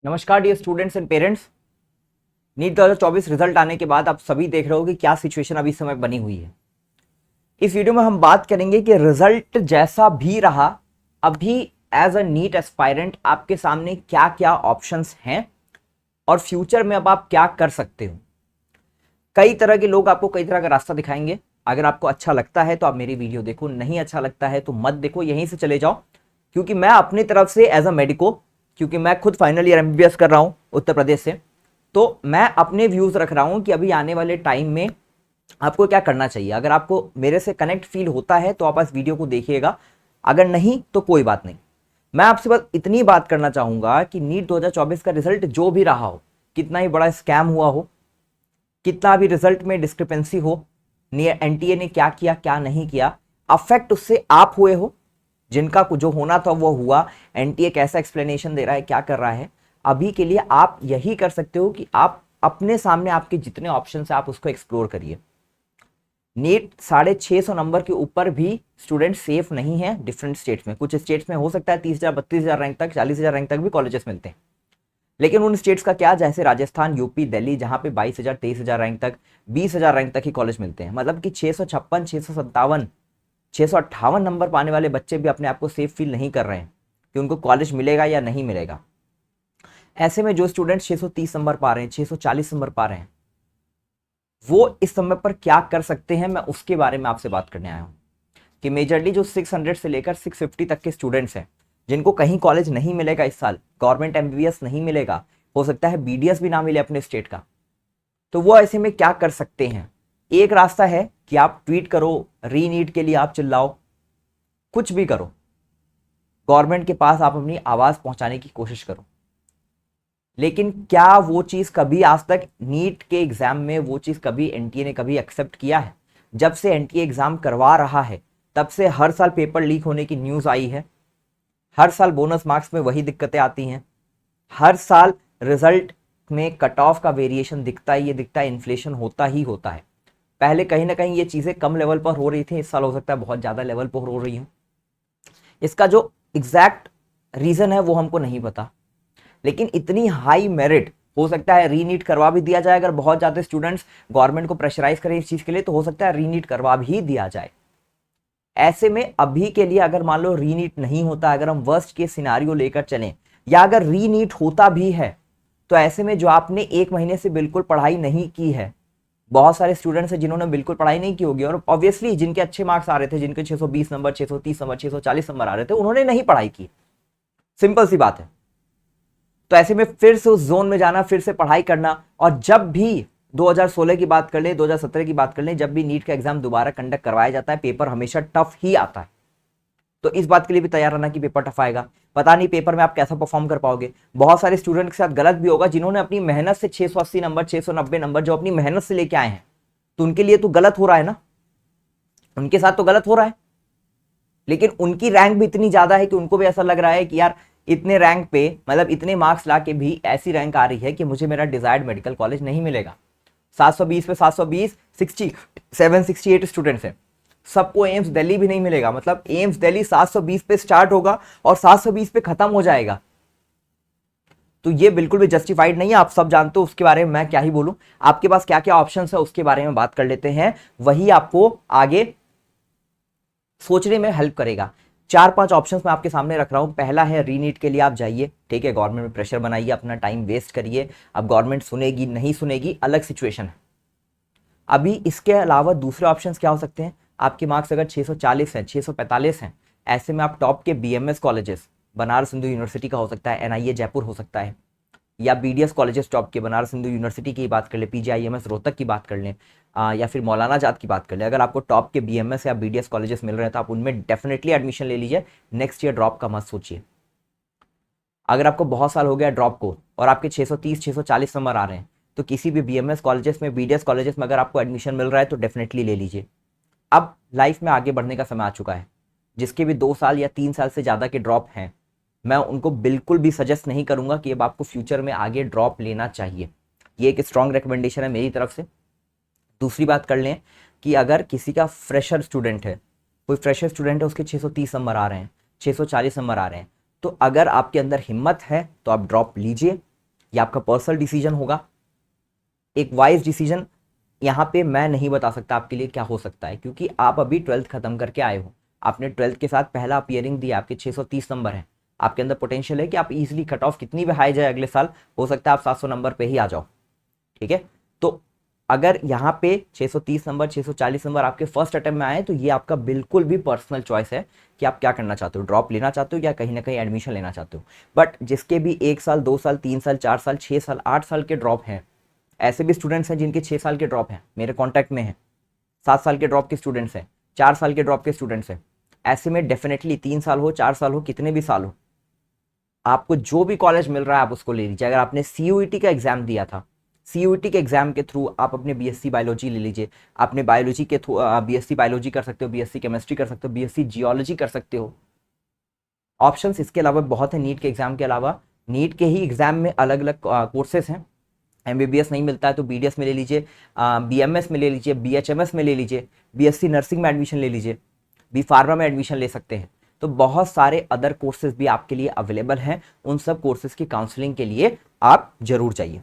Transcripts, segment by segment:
नमस्कार dear students and parents. NEET 2024 result आने के बाद आप सभी देख रहे हो कि क्या सिचुएशन अभी समय बनी हुई है। इस वीडियो में हम बात करेंगे कि रिजल्ट जैसा भी रहा, अभी एज अ नीट एस्पायरेंट आपके सामने क्या क्या ऑप्शंस हैं और फ्यूचर में अब आप क्या कर सकते हो। कई तरह के लोग आपको कई तरह का रास्ता दिखाएंगे। अगर आपको अच्छा लगता है तो आप मेरी वीडियो देखो, नहीं अच्छा लगता है तो मत देखो, यहीं से चले जाओ। क्योंकि मैं अपनी तरफ से एज अ मेडिको, क्योंकि मैं खुद फाइनल ईयर एमबीबीएस कर रहा हूं उत्तर प्रदेश से, तो मैं अपने व्यूज रख रहा हूं कि अभी आने वाले टाइम में आपको क्या करना चाहिए। अगर आपको मेरे से कनेक्ट फील होता है तो आप इस वीडियो को देखिएगा, अगर नहीं तो कोई बात नहीं। मैं आपसे बस इतनी बात करना चाहूंगा कि नीट 2024 का रिजल्ट जो भी रहा हो, कितना ही बड़ा स्कैम हुआ हो, कितना भी रिजल्ट में डिस्क्रिपेंसी हो, एनटीए ने क्या किया क्या नहीं किया, अफेक्ट उससे आप हुए हो, जिनका जो होना था वो हुआ। एनटीए कैसा एक्सप्लेनेशन दे रहा है, क्या कर रहा है, अभी के लिए आप यही कर सकते हो कि आप अपने सामने आपके जितने ऑप्शन है आप उसको एक्सप्लोर करिए। नीट 650 नंबर के ऊपर भी स्टूडेंट सेफ नहीं है डिफरेंट स्टेट्स में। कुछ स्टेट्स में हो सकता है 30,000 32,000 रैंक तक 40,000 रैंक तक भी कॉलेजेस मिलते हैं, लेकिन उन स्टेट्स का क्या, जैसे राजस्थान, यूपी, दिल्ली, जहां पे 22,000 23,000 रैंक तक 20,000 रैंक तक ही कॉलेज मिलते हैं। मतलब कि 656 657 658 नंबर पाने वाले बच्चे भी अपने आप को सेफ फील नहीं कर रहे हैं कि उनको कॉलेज मिलेगा या नहीं मिलेगा। ऐसे में जो स्टूडेंट 630 नंबर पा रहे हैं, 640 नंबर पा रहे हैं, वो इस समय पर क्या कर सकते हैं, मैं उसके बारे में आपसे बात करने आया हूं। कि मेजरली जो 600 से लेकर 650 तक के स्टूडेंट्स हैं, जिनको कहीं कॉलेज नहीं मिलेगा इस साल, गवर्नमेंट एमबीबीएस नहीं मिलेगा, हो सकता है बीडीएस भी ना मिले अपने स्टेट का, तो वो ऐसे में क्या कर सकते हैं। एक रास्ता है कि आप ट्वीट करो, री नीट के लिए आप चिल्लाओ, कुछ भी करो, गवर्नमेंट के पास आप अपनी आवाज पहुंचाने की कोशिश करो। लेकिन क्या वो चीज कभी आज तक नीट के एग्जाम में, वो चीज कभी एनटीए ने कभी एक्सेप्ट किया है? जब से एनटीए एग्जाम करवा रहा है तब से हर साल पेपर लीक होने की न्यूज आई है, हर साल बोनस मार्क्स में वही दिक्कतें आती हैं, हर साल रिजल्ट में कट ऑफ का वेरिएशन दिखता ही, ये दिखता है, इन्फ्लेशन होता ही होता है। पहले कहीं ना कहीं ये चीजें कम लेवल पर हो रही थी, इस साल हो सकता है बहुत ज्यादा लेवल पर हो रही हूँ। इसका जो एग्जैक्ट रीजन है वो हमको नहीं पता, लेकिन इतनी हाई मेरिट, हो सकता है रीनीट करवा भी दिया जाए। अगर बहुत ज्यादा स्टूडेंट्स गवर्नमेंट को प्रेशराइज करें इस चीज के लिए तो हो सकता है रीनीट करवा भी दिया जाए। ऐसे में अभी के लिए अगर मान लो रीनीट नहीं होता, अगर हम वर्स्ट केस सिनारियो लेकर चलें, या अगर रीनीट होता भी है, तो ऐसे में जो आपने एक महीने से बिल्कुल पढ़ाई नहीं की है, बहुत सारे स्टूडेंट्स हैं जिन्होंने बिल्कुल पढ़ाई नहीं की होगी, और ऑब्वियसली जिनके अच्छे मार्क्स आ रहे थे, जिनके 620 नंबर, 630 नंबर, 640 नंबर आ रहे थे, उन्होंने नहीं पढ़ाई की। सिंपल सी बात है। तो ऐसे में फिर से उस जोन में जाना, फिर से पढ़ाई करना, और जब भी 2016 की बात कर लें, 2017 की बात कर लें, जब भी नीट का एग्जाम दोबारा कंडक्ट करवाया जाता है, पेपर हमेशा टफ ही आता है। तो इस बात के लिए भी तैयार रहना कि पेपर टफ आएगा। पता नहीं पेपर में आप कैसा परफॉर्म कर पाओगे। बहुत सारे स्टूडेंट के साथ गलत भी होगा, जिन्होंने अपनी मेहनत से 680 नंबर, 690 नंबर जो अपनी मेहनत से लेके आए हैं, तो उनके लिए तो गलत हो रहा है ना, उनके साथ तो गलत हो रहा है। लेकिन उनकी रैंक भी इतनी ज्यादा है कि उनको भी ऐसा लग रहा है कि यार इतने रैंक पे, मतलब इतने मार्क्स ला के भी ऐसी रैंक आ रही है कि मुझे मेरा डिजायर्ड मेडिकल कॉलेज नहीं मिलेगा। 720 पे 720, 67 68 स्टूडेंट्स हैं, सबको एम्स दिल्ली भी नहीं मिलेगा। मतलब एम्स दिल्ली 720 पे स्टार्ट होगा और 720 पे खत्म हो जाएगा। तो ये बिल्कुल भी जस्टिफाइड नहीं है, आप सब जानते हो, उसके बारे में मैं क्या ही बोलूं। आपके पास क्या क्या ऑप्शन है उसके बारे में बात कर लेते हैं, वही आपको आगे सोचने में हेल्प करेगा। 4-5 ऑप्शंस मैं आपके सामने रख रहा हूं। पहला है रीनीट के लिए आप जाइए, ठीक है, गवर्नमेंट में प्रेशर बनाइए, अपना टाइम वेस्ट करिए। अब गवर्नमेंट सुनेगी नहीं सुनेगी अलग सिचुएशन है। अभी इसके अलावा दूसरे ऑप्शंस क्या हो सकते हैं? आपके मार्क्स अगर 640 हैं, 645 हैं, ऐसे में आप टॉप के BMS colleges, Banaras Hindu university का हो सकता है, एनआईए जयपुर हो सकता है, या बीडीएस कॉलेजेस टॉप के, बनारस हिंदू यूनिवर्सिटी की बात कर ले, पीजीआईएमएस रोहतक की बात कर लें, या फिर मौलाना आजाद की बात कर लें। अगर आपको टॉप के बीएमएस या बीडीएस कॉलेजेस मिल रहे हैं तो आप उनमें डेफिनेटली एडमिशन ले लीजिए। नेक्स्ट ईयर ड्रॉप का मत सोचिए। अगर आपको बहुत साल हो गया ड्रॉप को और आपके 630 640 नंबर आ रहे हैं, तो किसी भी बीएमएस कॉलेजेस में, बीडीएस कॉलेजेस में अगर आपको एडमिशन मिल रहा है तो डेफिनेटली ले लीजिए। अब लाइफ में आगे बढ़ने का समय आ चुका है। जिसके भी 2 साल या 3 साल से ज़्यादा के ड्रॉप हैं, मैं उनको बिल्कुल भी सजेस्ट नहीं करूंगा कि अब आपको फ्यूचर में आगे ड्रॉप लेना चाहिए। ये एक स्ट्रॉन्ग रिकमेंडेशन है मेरी तरफ से। दूसरी बात कर लें कि अगर किसी का फ्रेशर स्टूडेंट है, कोई फ्रेशर स्टूडेंट है, उसके 630 नंबर आ रहे हैं, 640 नंबर आ रहे हैं, तो अगर आपके अंदर हिम्मत है तो आप ड्रॉप लीजिए। ये आपका पर्सनल डिसीजन होगा। एक वाइज डिसीजन यहाँ पे मैं नहीं बता सकता आपके लिए क्या हो सकता है, क्योंकि आप अभी 12th खत्म करके आए हो, आपने 12th के साथ पहला अपियरिंग दिया, आपके 630 नंबर है, आपके अंदर पोटेंशियल है कि आप इजीली कट ऑफ कितनी भी हाई जाए अगले साल, हो सकता है आप 700 नंबर पे ही आ जाओ। ठीक है, तो अगर यहाँ पे 630 नंबर 640 नंबर आपके फर्स्ट अटेम्प्ट में आए तो ये आपका बिल्कुल भी पर्सनल चॉइस है कि आप क्या करना चाहते हो, ड्रॉप लेना चाहते हो या कहीं ना कहीं एडमिशन लेना चाहते हो। बट जिसके भी 1 साल 2 साल 3 साल 4 साल 6 साल 8 साल के ड्रॉप हैं, ऐसे भी स्टूडेंट्स हैं जिनके 6 साल के ड्रॉप हैं, मेरे कॉन्टैक्ट में हैं, 7 साल के ड्रॉप के स्टूडेंट्स हैं, 4 साल के ड्रॉप के स्टूडेंट्स हैं। ऐसे में डेफिनेटली 3 साल हो 4 साल हो कितने भी साल हो, आपको जो भी कॉलेज मिल रहा है आप उसको ले लीजिए। अगर आपने सीयूईटी का एग्जाम दिया था, सीयूईटी के एग्जाम के थ्रू आप अपने बीएससी बायोलॉजी ले लीजिए, आपने बायोलॉजी के थ्रू बीएससी बायोलॉजी कर सकते हो, बीएससी केमिस्ट्री कर सकते हो, बीएससी जियोलॉजी कर सकते हो। ऑप्शंस इसके अलावा बहुत है, नीट के एग्जाम के अलावा। नीट के ही एग्जाम में अलग अलग कोर्सेज हैं, एमबीबीएस नहीं मिलता है तो बीडीएस में ले लीजिए, बीएमएस में ले लीजिए, बीएचएमएस में ले लीजिए, बीएससी नर्सिंग में एडमिशन ले लीजिए, बी फार्मा में एडमिशन ले सकते हैं। तो बहुत सारे अदर कोर्सेज भी आपके लिए अवेलेबल हैं, उन सब कोर्सेज की काउंसलिंग के लिए आप जरूर जाइए।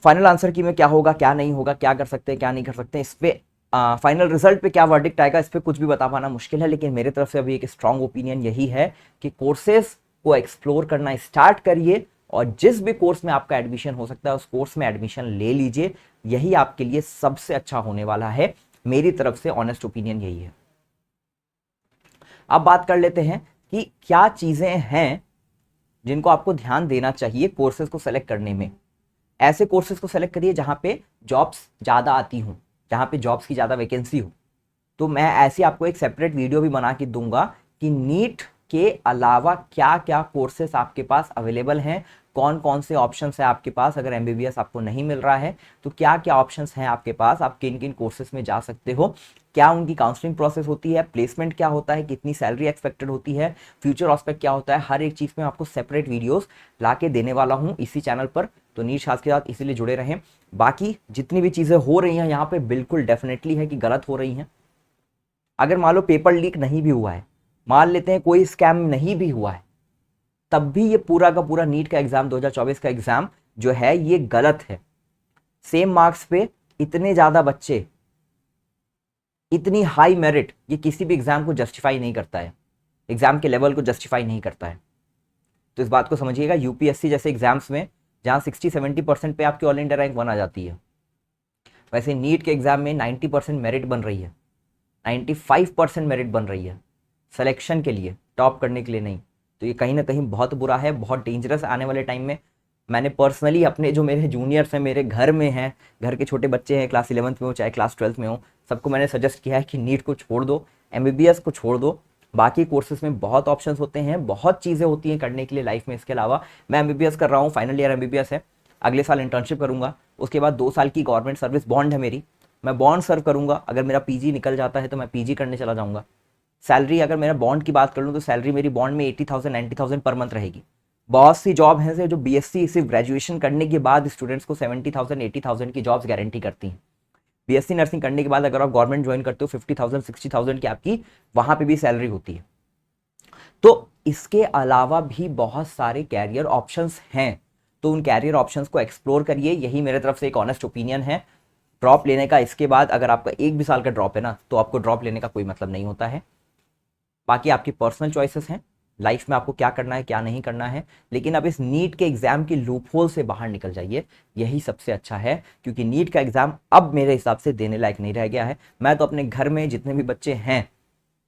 फाइनल आंसर की में क्या होगा क्या नहीं होगा, क्या कर सकते हैं क्या नहीं कर सकते, इस पे फाइनल रिजल्ट पे क्या वर्डिक्ट आएगा, इस पे कुछ भी बता पाना मुश्किल है। लेकिन मेरे तरफ से अभी एक स्ट्रांग ओपिनियन यही है कि कोर्सेज को एक्सप्लोर करना स्टार्ट करिए और जिस भी कोर्स में आपका एडमिशन हो सकता है उस कोर्स में एडमिशन ले लीजिए, यही आपके लिए सबसे अच्छा होने वाला है। मेरी तरफ से ऑनेस्ट ओपिनियन यही है। अब बात कर लेते हैं कि क्या चीजें हैं जिनको आपको ध्यान देना चाहिए कोर्सेज को सेलेक्ट करने में। ऐसे कोर्सेज को सेलेक्ट करिए जहां पे जॉब्स ज्यादा आती हूं, जहां पे जॉब्स की ज्यादा वैकेंसी हो। तो मैं ऐसे आपको एक सेपरेट वीडियो भी बना के दूंगा कि नीट के अलावा क्या क्या कोर्सेस आपके पास अवेलेबल हैं, कौन कौन से ऑप्शंस हैं आपके पास। अगर एमबीबीएस आपको नहीं मिल रहा है तो क्या क्या ऑप्शंस हैं आपके पास, आप किन किन कोर्सेस में जा सकते हो, क्या उनकी काउंसलिंग प्रोसेस होती है, प्लेसमेंट क्या होता है, कितनी सैलरी एक्सपेक्टेड होती है, फ्यूचर ऑस्पेक्ट क्या होता है, हर एक चीज में आपको सेपरेट वीडियोस ला के देने वाला हूं इसी चैनल पर। तो नीट शास्त्र के साथ इसीलिए जुड़े रहें। बाकी जितनी भी चीजें हो रही हैं यहाँ पे बिल्कुल डेफिनेटली है कि गलत हो रही हैं। अगर मान लो पेपर लीक नहीं भी हुआ है, मान लेते हैं कोई स्कैम नहीं भी हुआ है, तब भी ये पूरा का पूरा नीट का एग्जाम 2024 का एग्जाम जो है ये गलत है। सेम मार्क्स पे इतने ज्यादा बच्चे, इतनी हाई मेरिट, ये किसी भी एग्जाम को जस्टिफाई नहीं करता है, एग्जाम के लेवल को जस्टिफाई नहीं करता है। तो इस बात को समझिएगा। यूपीएससी जैसे एग्जाम्स में जहां 60-70% पे आपकी ऑल इंडिया रैंक 1 आ जाती है, वैसे नीट के एग्जाम में 90% मेरिट बन रही है, 95% मेरिट बन रही है सिलेक्शन के लिए, टॉप करने के लिए नहीं। तो ये कहीं ना कहीं बहुत बुरा है, बहुत डेंजरस आने वाले टाइम में। मैंने पर्सनली अपने जो मेरे जूनियर्स हैं, मेरे घर में हैं, घर के छोटे बच्चे हैं, क्लास 11th में हो चाहे क्लास 12th में हो, सबको मैंने सजेस्ट किया है कि नीट को छोड़ दो, एमबीबीएस को छोड़ दो। बाकी कोर्सेज में बहुत ऑप्शंस होते हैं, बहुत चीज़ें होती हैं करने के लिए लाइफ में। इसके अलावा मैं एमबीबीएस कर रहा हूँ, फाइनल ईयर एमबीबीएस है, अगले साल इंटर्नशिप करूंगा, उसके बाद 2 साल की गवर्नमेंट सर्विस बॉन्ड है मेरी, मैं बॉन्ड सर्व करूंगा। अगर मेरा पीजी निकल जाता है तो मैं पीजी करने चला जाऊंगा। सैलरी अगर मेरा बॉन्ड की बात कर लूँ तो सैलरी मेरी बॉन्ड में 80,000 90,000 पर मंथ रहेगी। बहुत सी जॉब हैं जो बीएससी सिर्फ ग्रेजुएशन करने के बाद स्टूडेंट्स को 70,000 80,000 की जॉब्स गारंटी करती हैं। बीएससी नर्सिंग करने के बाद अगर आप गवर्नमेंट ज्वाइन करते हो 50,000 60,000 की आपकी वहां पे भी सैलरी होती है। तो इसके अलावा भी बहुत सारे कैरियर ऑप्शंस हैं, तो उन कैरियर ऑप्शंस को एक्सप्लोर करिए, यही मेरे तरफ से एक ऑनेस्ट ओपिनियन है। ड्रॉप लेने का इसके बाद अगर आपका 1 भी साल का ड्रॉप है ना, तो आपको ड्रॉप लेने का कोई मतलब नहीं होता है। बाकी आपकी पर्सनल चॉइसेस हैं, लाइफ में आपको क्या करना है क्या नहीं करना है, लेकिन अब इस नीट के एग्जाम की लूपहोल से बाहर निकल जाइए, यही सबसे अच्छा है। क्योंकि नीट का एग्जाम अब मेरे हिसाब से देने लायक नहीं रह गया है। मैं तो अपने घर में जितने भी बच्चे हैं,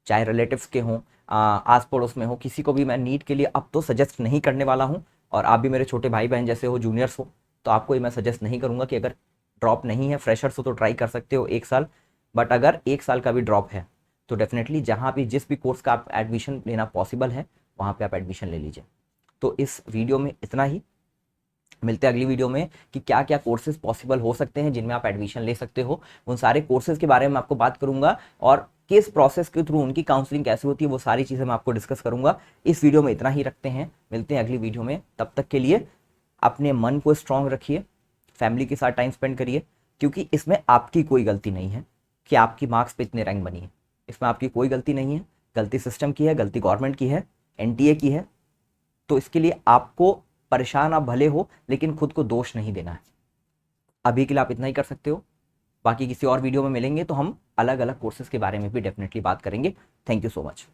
चाहे रिलेटिव्स के हों, आस पड़ोस में हो, किसी को भी मैं नीट के लिए अब तो सजेस्ट नहीं करने वाला हूँ। और आप भी मेरे छोटे भाई बहन जैसे हो, जूनियर्स हो, तो आपको ये मैं सजेस्ट नहीं करूँगा कि अगर ड्रॉप नहीं है, फ्रेशर्स हो तो ट्राई कर सकते हो 1 साल। बट अगर 1 साल का भी ड्रॉप है तो डेफिनेटली जहाँ भी जिस भी कोर्स का आप एडमिशन लेना पॉसिबल है वहाँ पे आप एडमिशन ले लीजिए। तो इस वीडियो में इतना ही, मिलते हैं अगली वीडियो में कि क्या क्या कोर्सेज पॉसिबल हो सकते हैं जिनमें आप एडमिशन ले सकते हो। उन सारे कोर्सेज के बारे में आपको बात करूंगा और किस प्रोसेस के थ्रू उनकी काउंसलिंग कैसे होती है, वो सारी चीज़ें मैं आपको डिस्कस करूंगा। इस वीडियो में इतना ही रखते हैं, मिलते हैं अगली वीडियो में। तब तक के लिए अपने मन को स्ट्रांग रखिए, फैमिली के साथ टाइम स्पेंड करिए, क्योंकि इसमें आपकी कोई गलती नहीं है कि आपकी मार्क्स पे इतने रैंक बनी है। इसमें आपकी कोई गलती नहीं है, गलती सिस्टम की है, गलती गवर्नमेंट की है, एनटीए की है। तो इसके लिए आपको परेशान आप भले हो, लेकिन खुद को दोष नहीं देना है। अभी के लिए आप इतना ही कर सकते हो। बाकी किसी और वीडियो में मिलेंगे तो हम अलग अलग कोर्सेज के बारे में भी डेफिनेटली बात करेंगे। Thank you so much.